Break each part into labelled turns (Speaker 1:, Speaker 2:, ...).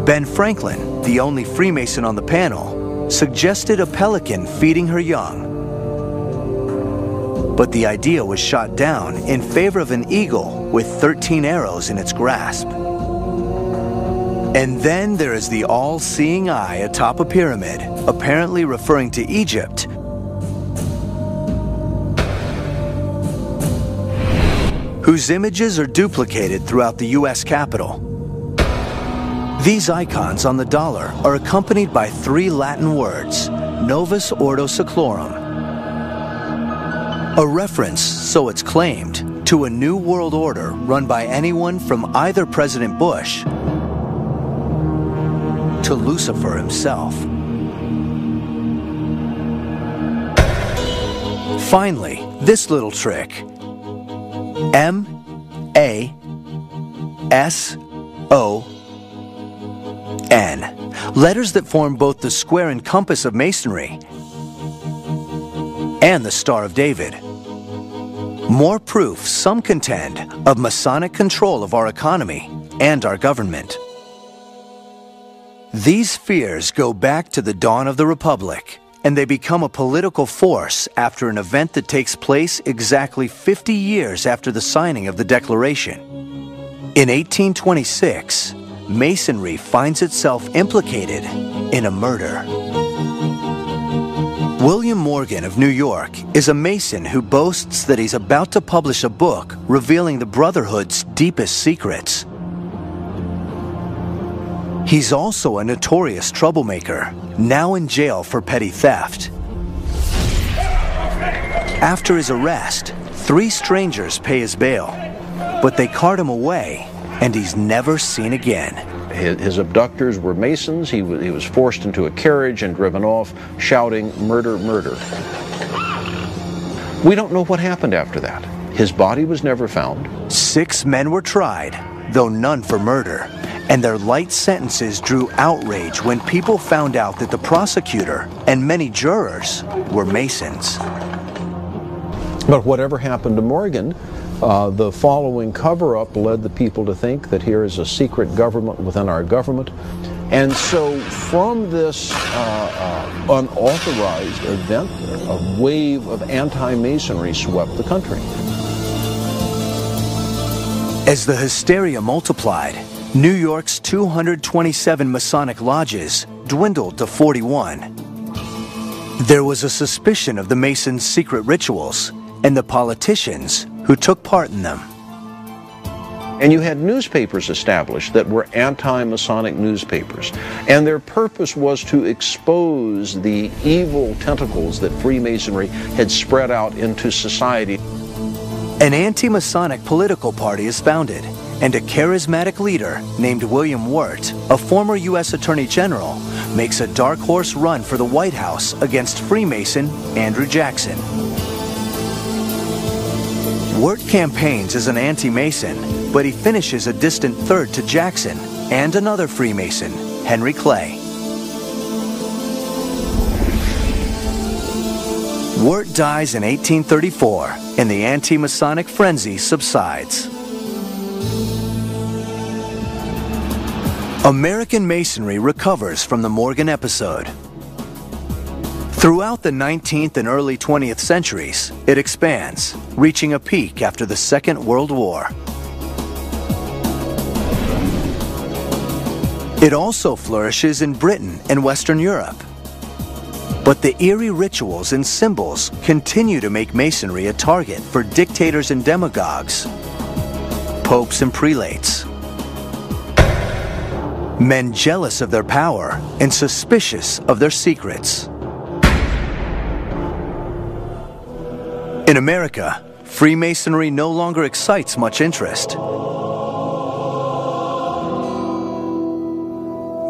Speaker 1: Ben Franklin, the only Freemason on the panel, suggested a pelican feeding her young. But the idea was shot down in favor of an eagle with 13 arrows in its grasp. And then there is the all-seeing eye atop a pyramid, apparently referring to Egypt, whose images are duplicated throughout the U.S. Capitol. These icons on the dollar are accompanied by 3 Latin words, Novus Ordo Seclorum, a reference, so it's claimed, to a new world order run by anyone from either President Bush to Lucifer himself. Finally, this little trick. M-A-S-O-N. Letters that form both the square and compass of Masonry and the Star of David. More proof, some contend, of Masonic control of our economy and our government. These fears go back to the dawn of the Republic, and they become a political force after an event that takes place exactly 50 years after the signing of the Declaration. In 1826, Masonry finds itself implicated in a murder. William Morgan of New York is a Mason who boasts that he's about to publish a book revealing the Brotherhood's deepest secrets. He's also a notorious troublemaker, now in jail for petty theft. After his arrest, 3 strangers pay his bail, but they cart him away, and he's never seen again.
Speaker 2: His abductors were Masons. He was forced into a carriage and driven off, shouting, "Murder, murder." We don't know what happened after that. His body was never found.
Speaker 1: 6 men were tried, though none for murder, and their light sentences drew outrage when people found out that the prosecutor and many jurors were Masons.
Speaker 2: But whatever happened to Morgan, the following cover-up led the people to think that here is a secret government within our government. And so from this unauthorized event, a wave of anti-Masonry swept the country.
Speaker 1: As the hysteria multiplied, New York's 227 Masonic lodges dwindled to 41. There was a suspicion of the Masons' secret rituals and the politicians who took part in them.
Speaker 2: And you had newspapers established that were anti-Masonic newspapers, and their purpose was to expose the evil tentacles that Freemasonry had spread out into society.
Speaker 1: An anti-Masonic political party is founded, and a charismatic leader named William Wirt, a former U.S. Attorney General, makes a dark horse run for the White House against Freemason Andrew Jackson. Wirt campaigns as an anti-Mason, but he finishes a distant third to Jackson and another Freemason, Henry Clay. Wirt dies in 1834, and the anti-Masonic frenzy subsides. American Masonry recovers from the Morgan episode. Throughout the 19th and early 20th centuries, it expands, reaching a peak after the Second World War. It also flourishes in Britain and Western Europe. But the eerie rituals and symbols continue to make Masonry a target for dictators and demagogues, popes and prelates, men jealous of their power and suspicious of their secrets. In America, Freemasonry no longer excites much interest.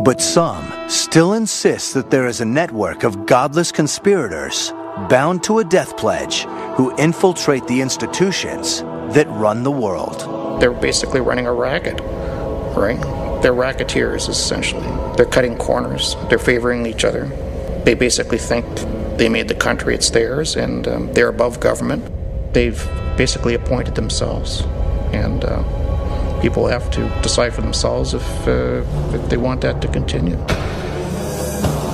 Speaker 1: But some still insist that there is a network of godless conspirators bound to a death pledge who infiltrate the institutions that run the world.
Speaker 3: They're basically running a racket, right? They're racketeers, essentially. They're cutting corners. They're favoring each other. They basically think they made the country, it's theirs, and they're above government. They've basically appointed themselves. And People have to decide for themselves if they want that to continue.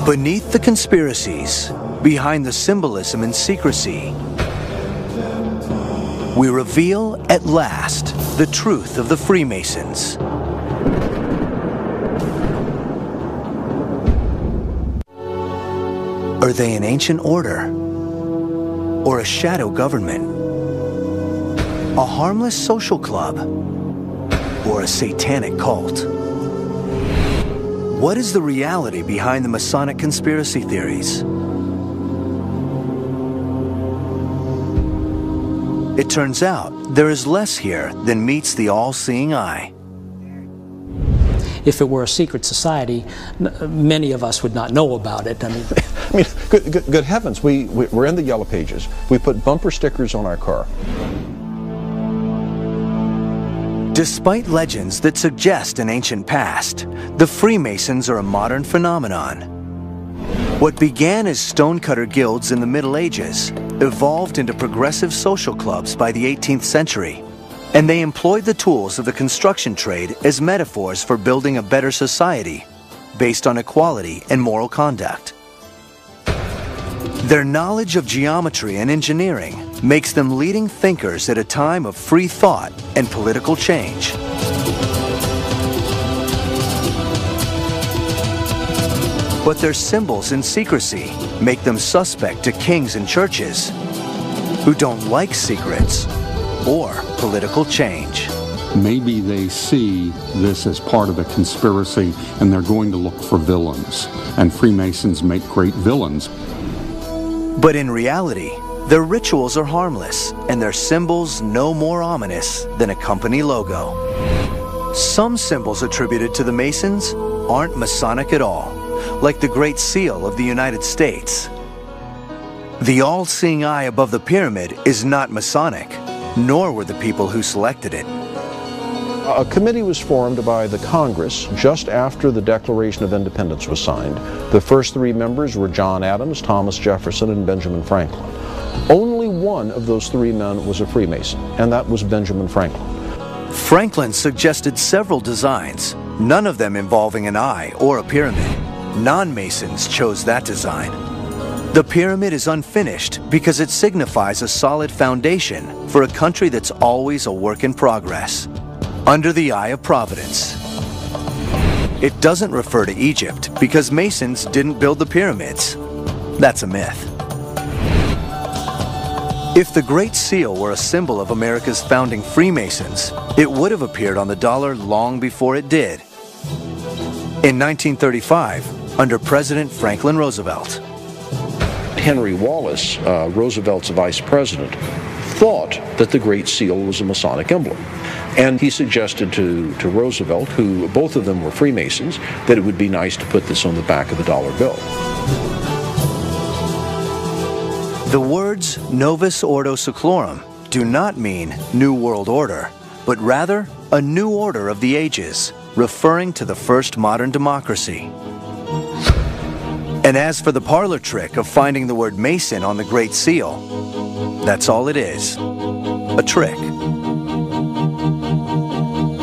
Speaker 1: Beneath the conspiracies, behind the symbolism and secrecy, we reveal at last the truth of the Freemasons. Are they an ancient order? Or a shadow government? A harmless social club? Or a satanic cult? What is the reality behind the Masonic conspiracy theories? It turns out there is less here than meets the all-seeing eye.
Speaker 4: If it were a secret society, many of us would not know about it. I mean,
Speaker 2: good heavens, we're in the Yellow Pages. We put bumper stickers on our car.
Speaker 1: Despite legends that suggest an ancient past, the Freemasons are a modern phenomenon. What began as stonecutter guilds in the Middle Ages evolved into progressive social clubs by the 18th century, and they employed the tools of the construction trade as metaphors for building a better society based on equality and moral conduct. Their knowledge of geometry and engineering makes them leading thinkers at a time of free thought and political change. But their symbols and secrecy make them suspect to kings and churches who don't like secrets or political change.
Speaker 5: Maybe they see this as part of a conspiracy and they're going to look for villains. And Freemasons make great villains.
Speaker 1: But in reality, their rituals are harmless and their symbols no more ominous than a company logo. Some symbols attributed to the Masons aren't Masonic at all, like the Great Seal of the United States. The all-seeing eye above the pyramid is not Masonic, nor were the people who selected it.
Speaker 2: A committee was formed by the Congress just after the Declaration of Independence was signed. The first three members were John Adams, Thomas Jefferson, and Benjamin Franklin. Only one of those three men was a Freemason, and that was Benjamin Franklin.
Speaker 1: Franklin suggested several designs, none of them involving an eye or a pyramid. Non-Masons chose that design. The pyramid is unfinished because it signifies a solid foundation for a country that's always a work in progress, under the eye of Providence. It doesn't refer to Egypt because Masons didn't build the pyramids. That's a myth. If the Great Seal were a symbol of America's founding Freemasons, it would have appeared on the dollar long before it did. In 1935, under President Franklin Roosevelt.
Speaker 2: Henry Wallace, Roosevelt's vice president, thought that the Great Seal was a Masonic emblem. And he suggested to Roosevelt, who both of them were Freemasons, that it would be nice to put this on the back of the dollar bill.
Speaker 1: The words Novus Ordo Seclorum do not mean New World Order, but rather a new order of the ages, referring to the first modern democracy. And as for the parlor trick of finding the word Mason on the Great Seal, that's all it is, a trick.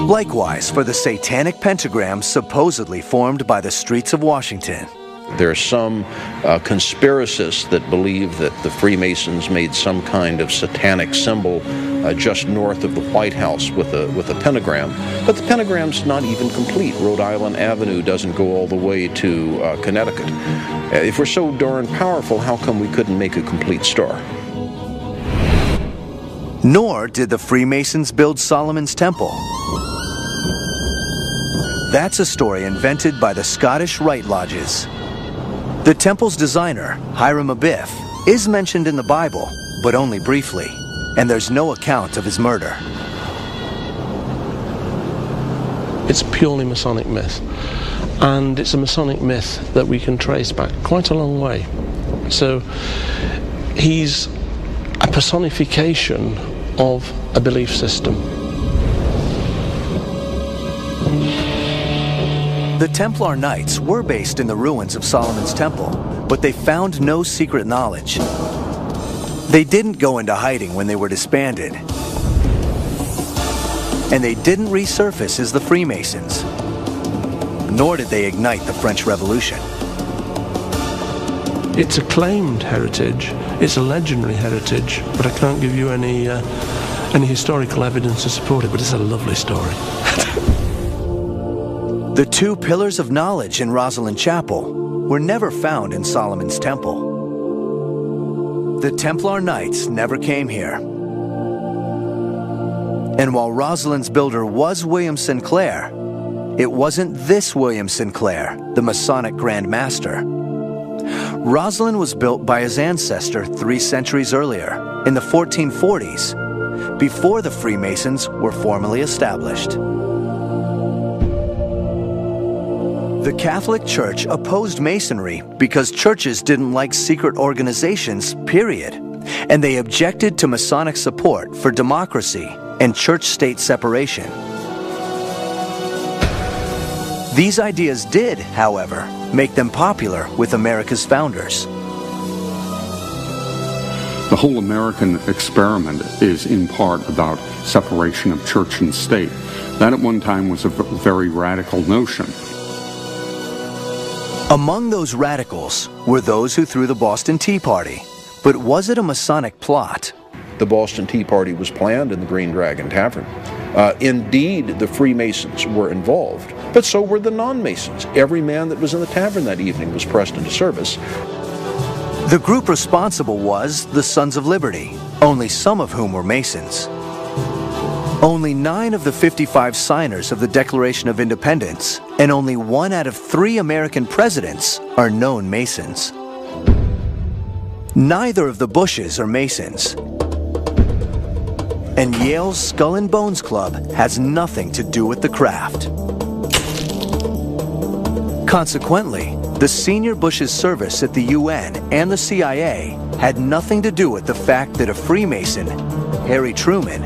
Speaker 1: Likewise for the satanic pentagram supposedly formed by the streets of Washington.
Speaker 2: There are some conspiracists that believe that the Freemasons made some kind of satanic symbol just north of the White House with a pentagram. But the pentagram's not even complete. Rhode Island Avenue doesn't go all the way to Connecticut. If we're so darn powerful, how come we couldn't make a complete star?
Speaker 1: Nor did the Freemasons build Solomon's Temple. That's a story invented by the Scottish Rite Lodges. The temple's designer, Hiram Abiff, is mentioned in the Bible, but only briefly, and there's no account of his murder.
Speaker 6: It's purely Masonic myth, and it's a Masonic myth that we can trace back quite a long way. So he's a personification of a belief system.
Speaker 1: The Templar Knights were based in the ruins of Solomon's Temple, but they found no secret knowledge. They didn't go into hiding when they were disbanded. and they didn't resurface as the Freemasons. Nor did they ignite the French Revolution.
Speaker 6: It's a claimed heritage, it's a legendary heritage, but I can't give you any historical evidence to support it, but it's a lovely story.
Speaker 1: The two pillars of knowledge in Rosslyn Chapel were never found in Solomon's Temple. The Templar Knights never came here. And while Rosslyn's builder was William Sinclair, it wasn't this William Sinclair, the Masonic Grand Master. Rosslyn was built by his ancestor 3 centuries earlier, in the 1440s, before the Freemasons were formally established. The Catholic Church opposed Masonry because churches didn't like secret organizations, period, and they objected to Masonic support for democracy and church-state separation. These ideas did, however, make them popular with America's founders.
Speaker 5: The whole American experiment is in part about separation of church and state. That at one time was a very radical notion.
Speaker 1: Among those radicals were those who threw the Boston Tea Party. But was it a Masonic plot?
Speaker 2: The Boston Tea Party was planned in the Green Dragon Tavern. Indeed, the Freemasons were involved, but so were the non-Masons. Every man that was in the tavern that evening was pressed into service.
Speaker 1: The group responsible was the Sons of Liberty, only some of whom were Masons. Only 9 of the 55 signers of the Declaration of Independence, and only 1 out of 3 American presidents are known Masons. Neither of the Bushes are Masons. And Yale's Skull and Bones Club has nothing to do with the craft. Consequently, the senior Bush's service at the UN and the CIA had nothing to do with the fact that a Freemason, Harry Truman,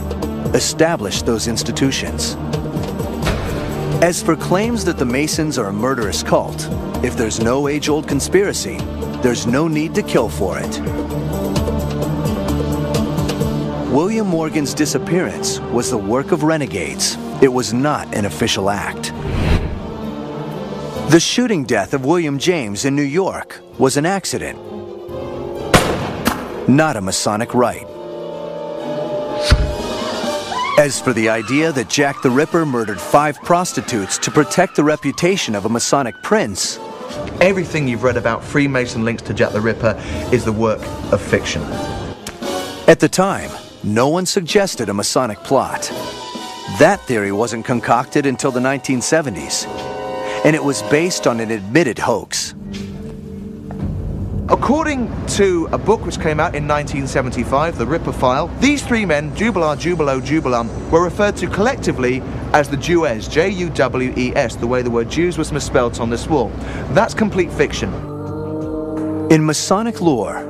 Speaker 1: established those institutions. As for claims that the Masons are a murderous cult, if there's no age-old conspiracy, there's no need to kill for it. William Morgan's disappearance was the work of renegades. It was not an official act. The shooting death of William James in New York was an accident, not a Masonic rite. As for the idea that Jack the Ripper murdered 5 prostitutes to protect the reputation of a Masonic prince,
Speaker 7: everything you've read about Freemason links to Jack the Ripper is the work of fiction.
Speaker 1: At the time, no one suggested a Masonic plot. That theory wasn't concocted until the 1970s, and it was based on an admitted hoax.
Speaker 7: According to a book which came out in 1975, The Ripper File, these 3 men, Jubilar, Jubilo, Jubilum, were referred to collectively as the Jewes, J-U-W-E-S, the way the word Jews was misspelled on this wall. That's complete fiction.
Speaker 1: In Masonic lore,